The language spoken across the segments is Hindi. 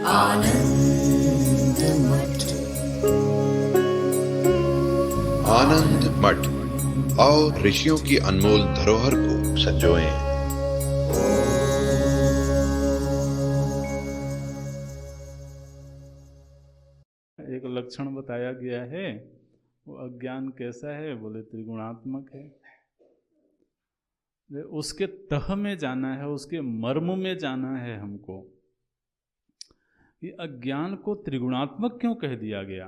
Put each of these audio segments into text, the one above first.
आनंद मठ। आनंद मठ और ऋषियों की अनमोल धरोहर को संजोएं। एक लक्षण बताया गया है, वो अज्ञान कैसा है, बोले त्रिगुणात्मक है। उसके तह में जाना है, उसके मर्म में जाना है हमको। ये अज्ञान को त्रिगुणात्मक क्यों कह दिया गया?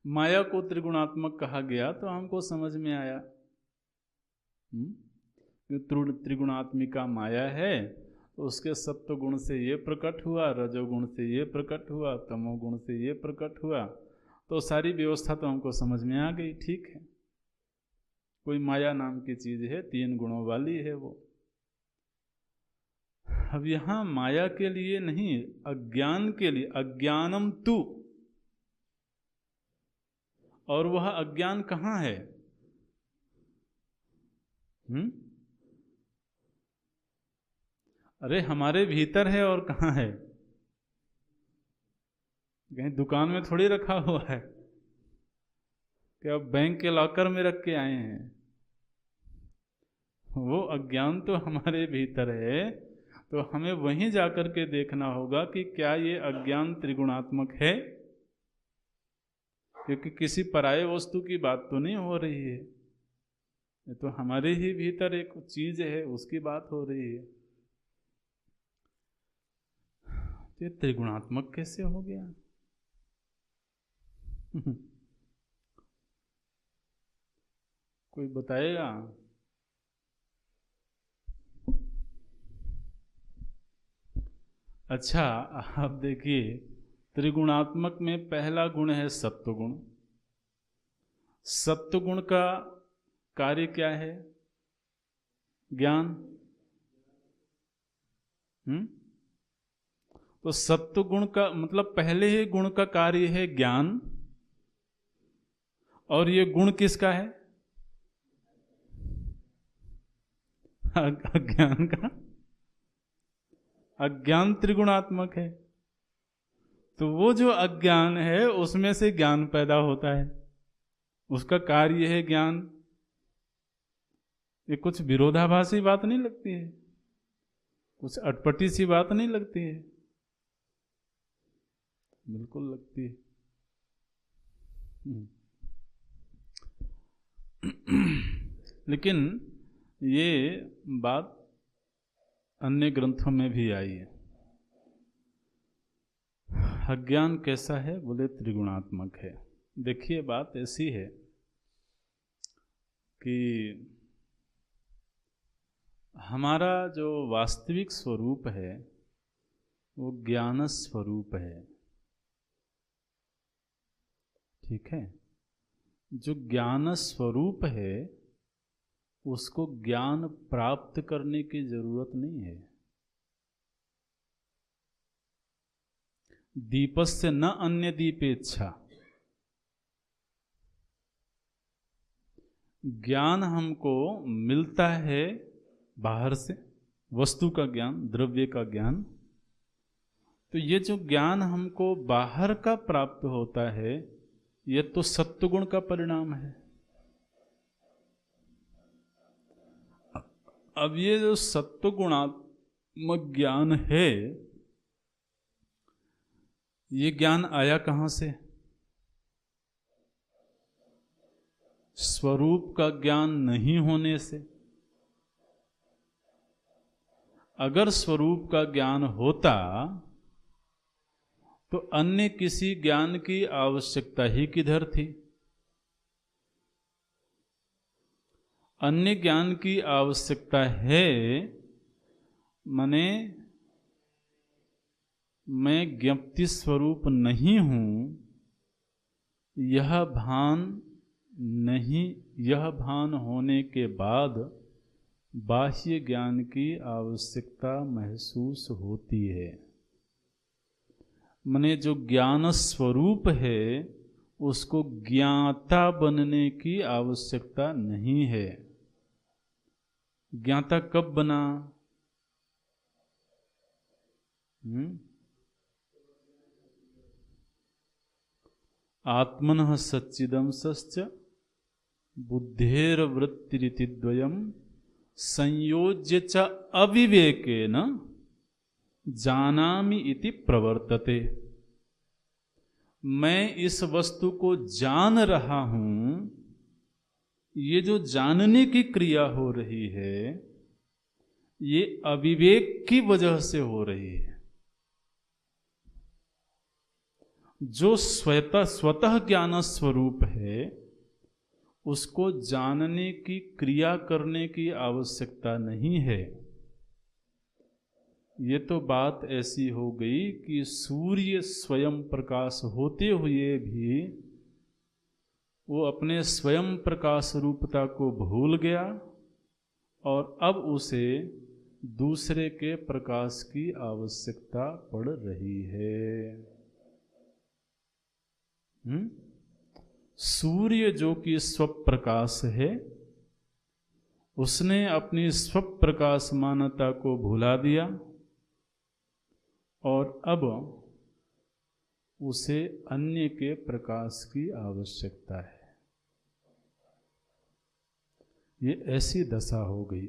माया को त्रिगुणात्मक कहा गया तो हमको समझ में आया। त्रिगुणात्मिका माया है तो उसके सत्व गुण से ये प्रकट हुआ, रजोगुण से ये प्रकट हुआ, तमोगुण से ये प्रकट हुआ, तो सारी व्यवस्था तो हमको समझ में आ गई। ठीक है, कोई माया नाम की चीज है, 3 गुणों वाली है वो। अब यहां माया के लिए नहीं, अज्ञान के लिए, अज्ञानम तु। और वह अज्ञान कहाँ है? अरे हमारे भीतर है, और कहाँ है? कहीं दुकान में थोड़ी रखा हुआ है कि अब बैंक के लॉकर में रख के आए हैं। वो अज्ञान तो हमारे भीतर है, तो हमें वहीं जाकर के देखना होगा कि क्या ये अज्ञान त्रिगुणात्मक है, क्योंकि किसी पराये वस्तु की बात तो नहीं हो रही है, ये तो हमारे ही भीतर एक चीज है, उसकी बात हो रही है। ये त्रिगुणात्मक कैसे हो गया? कोई बताएगा? अच्छा, आप देखिए, त्रिगुणात्मक में पहला गुण है सत्वगुण। सत्वगुण का कार्य क्या है? ज्ञान। तो सत्वगुण का मतलब पहले ही गुण का कार्य है ज्ञान, और ये गुण किसका है? अज्ञान का। अज्ञान त्रिगुणात्मक है, तो वो जो अज्ञान है उसमें से ज्ञान पैदा होता है, उसका कार्य है ज्ञान। ये कुछ विरोधाभासी बात नहीं लगती है, कुछ अटपटी सी बात नहीं लगती है, बिल्कुल लगती है। लेकिन ये बात अन्य ग्रंथों में भी आई है। अज्ञान कैसा है, बोले त्रिगुणात्मक है। देखिए, बात ऐसी है कि हमारा जो वास्तविक स्वरूप है वो ज्ञान स्वरूप है। ठीक है, जो ज्ञान स्वरूप है उसको ज्ञान प्राप्त करने की जरूरत नहीं है। दीपस्य न अन्य दीपेच्छा। ज्ञान हमको मिलता है बाहर से, वस्तु का ज्ञान, द्रव्य का ज्ञान। तो ये जो ज्ञान हमको बाहर का प्राप्त होता है, ये तो सत्वगुण का परिणाम है। अब ये जो सत्वगुणात्मक ज्ञान है, ये ज्ञान आया कहां से? स्वरूप का ज्ञान नहीं होने से। अगर स्वरूप का ज्ञान होता तो अन्य किसी ज्ञान की आवश्यकता ही किधर थी? अन्य ज्ञान की आवश्यकता है, माने मैं ज्ञप्ति स्वरूप नहीं हूं, यह भान नहीं, यह भान होने के बाद बाह्य ज्ञान की आवश्यकता महसूस होती है। माने जो ज्ञान स्वरूप है उसको ज्ञाता बनने की आवश्यकता नहीं है। ज्ञाता कब बना? आत्मनः सच्चिदंशश्च बुद्धेर्वृत्तिरिति द्वयम् संयोज्य च अविवेकेन जानामि इति प्रवर्तते। मैं इस वस्तु को जान रहा हूं, ये जो जानने की क्रिया हो रही है ये अविवेक की वजह से हो रही है। जो स्वतः ज्ञान स्वरूप है उसको जानने की क्रिया करने की आवश्यकता नहीं है। ये तो बात ऐसी हो गई कि सूर्य स्वयं प्रकाश होते हुए भी वो अपने स्वयं प्रकाश रूपता को भूल गया और अब उसे दूसरे के प्रकाश की आवश्यकता पड़ रही है। सूर्य जो कि स्वप्रकाश है, उसने अपनी स्वप्रकाशमानता को भुला दिया और अब उसे अन्य के प्रकाश की आवश्यकता है। ये ऐसी दशा हो गई।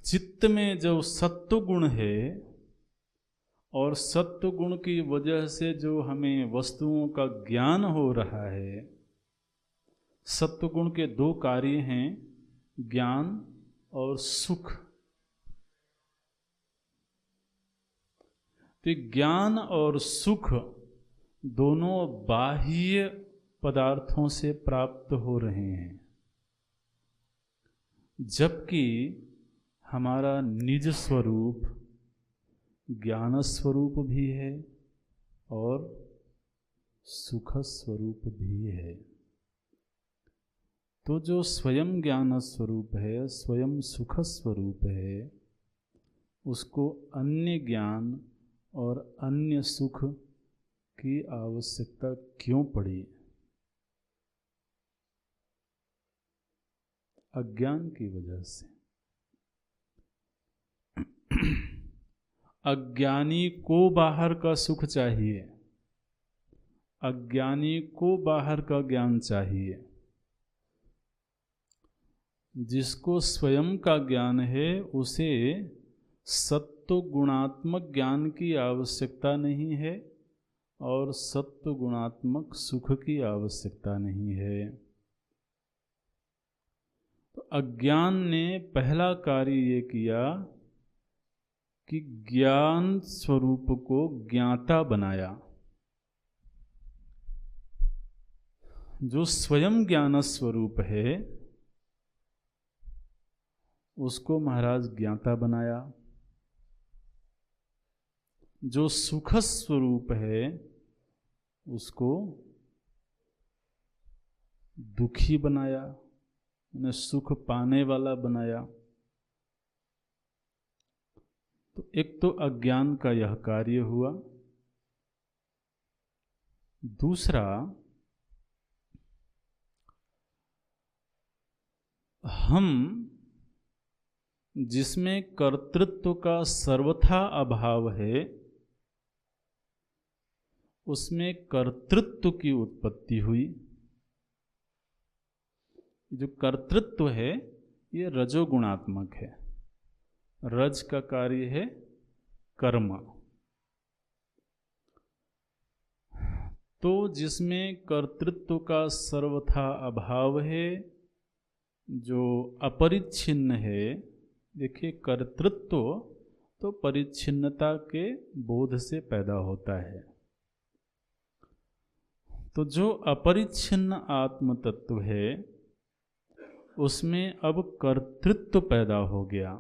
चित्त में जो सत्व गुण है और सत्व गुण की वजह से जो हमें वस्तुओं का ज्ञान हो रहा है, सत्व गुण के दो कार्य हैं, ज्ञान और सुख। तो ज्ञान और सुख दोनों बाह्य पदार्थों से प्राप्त हो रहे हैं, जबकि हमारा निज स्वरूप ज्ञान स्वरूप भी है और सुख स्वरूप भी है। तो जो स्वयं ज्ञान स्वरूप है, स्वयं सुख स्वरूप है, उसको अन्य ज्ञान और अन्य सुख की आवश्यकता क्यों पड़ी? अज्ञान की वजह से। अज्ञानी को बाहर का सुख चाहिए, अज्ञानी को बाहर का ज्ञान चाहिए। जिसको स्वयं का ज्ञान है उसे सत्व गुणात्मक ज्ञान की आवश्यकता नहीं है और सत्व गुणात्मक सुख की आवश्यकता नहीं है। तो अज्ञान ने पहला कार्य ये किया कि ज्ञान स्वरूप को ज्ञाता बनाया। जो स्वयं ज्ञान स्वरूप है उसको महाराज ज्ञाता बनाया। जो सुख स्वरूप है उसको दुखी बनाया, उन्हें सुख पाने वाला बनाया। तो एक तो अज्ञान का यह कार्य हुआ। दूसरा, हम जिसमें कर्तृत्व का सर्वथा अभाव है उसमें कर्तृत्व की उत्पत्ति हुई। जो कर्तृत्व है ये रजोगुणात्मक है। रज का कार्य है कर्म। तो जिसमें कर्तृत्व का सर्वथा अभाव है, जो अपरिच्छिन्न है, देखिए कर्तृत्व तो परिच्छिन्नता के बोध से पैदा होता है। तो जो अपरिच्छिन्न आत्म तत्व है उसमें अब कर्तृत्व पैदा हो गया।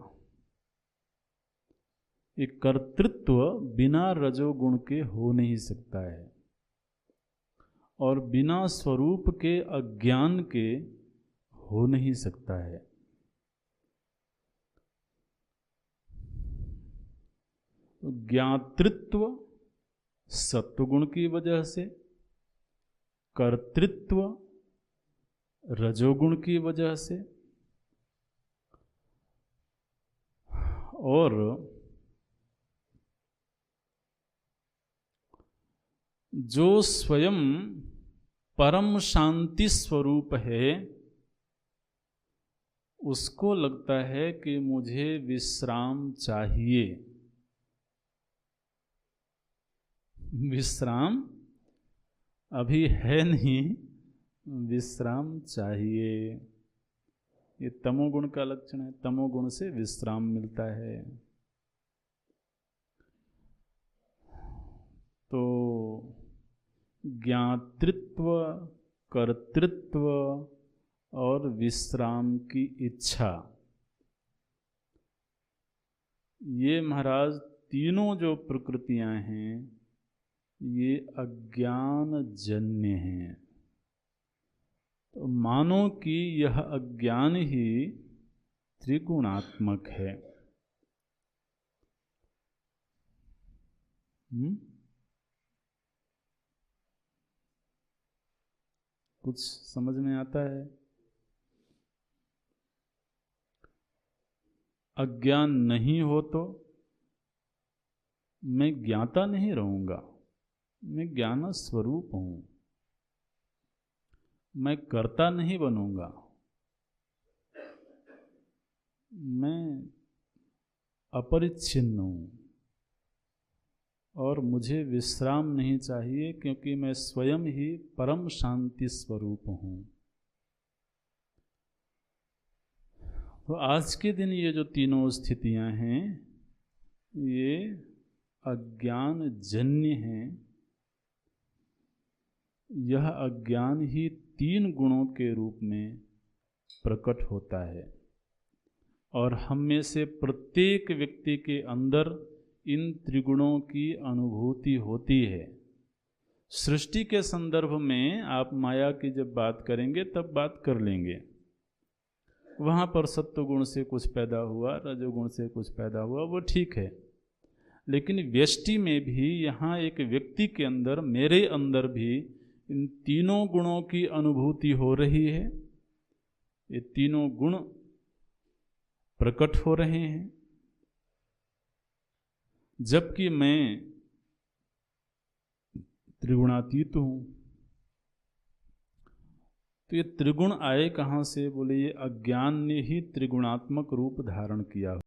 ये कर्तृत्व बिना रजोगुण के हो नहीं सकता है और बिना स्वरूप के अज्ञान के हो नहीं सकता है। तो ज्ञातृत्व सत्वगुण की वजह से, कर्तृत्व रजोगुण की वजह से, और जो स्वयं परम शांति स्वरूप है उसको लगता है कि मुझे विश्राम चाहिए। विश्राम अभी है नहीं, विश्राम चाहिए। ये तमोगुण का लक्षण है। तमोगुण से विश्राम मिलता है। तो ज्ञातृत्व, कर्तृत्व और विश्राम की इच्छा, ये महाराज तीनों जो प्रकृतियां हैं ये अज्ञान जन्य हैं। तो मानो कि यह अज्ञान ही त्रिगुणात्मक है। कुछ समझ में आता है? अज्ञान नहीं हो तो मैं ज्ञाता नहीं रहूंगा, मैं ज्ञान स्वरूप हूं। मैं कर्ता नहीं बनूंगा, मैं अपरिच्छिन्न हूं। और मुझे विश्राम नहीं चाहिए क्योंकि मैं स्वयं ही परम शांति स्वरूप हूं। तो आज के दिन ये जो तीनों स्थितियां हैं ये अज्ञान जन्य हैं। यह अज्ञान ही तीन गुणों के रूप में प्रकट होता है और हम में से प्रत्येक व्यक्ति के अंदर इन त्रिगुणों की अनुभूति होती है। सृष्टि के संदर्भ में आप माया की जब बात करेंगे तब बात कर लेंगे। वहाँ पर सत्वगुण से कुछ पैदा हुआ, रजोगुण से कुछ पैदा हुआ, वो ठीक है। लेकिन व्यष्टि में भी यहाँ एक व्यक्ति के अंदर, मेरे अंदर भी इन तीनों गुणों की अनुभूति हो रही है। ये तीनों गुण प्रकट हो रहे हैं, जबकि मैं त्रिगुणातीत हूं। तो ये त्रिगुण आए कहाँ से? बोले ये अज्ञान ने ही त्रिगुणात्मक रूप धारण किया।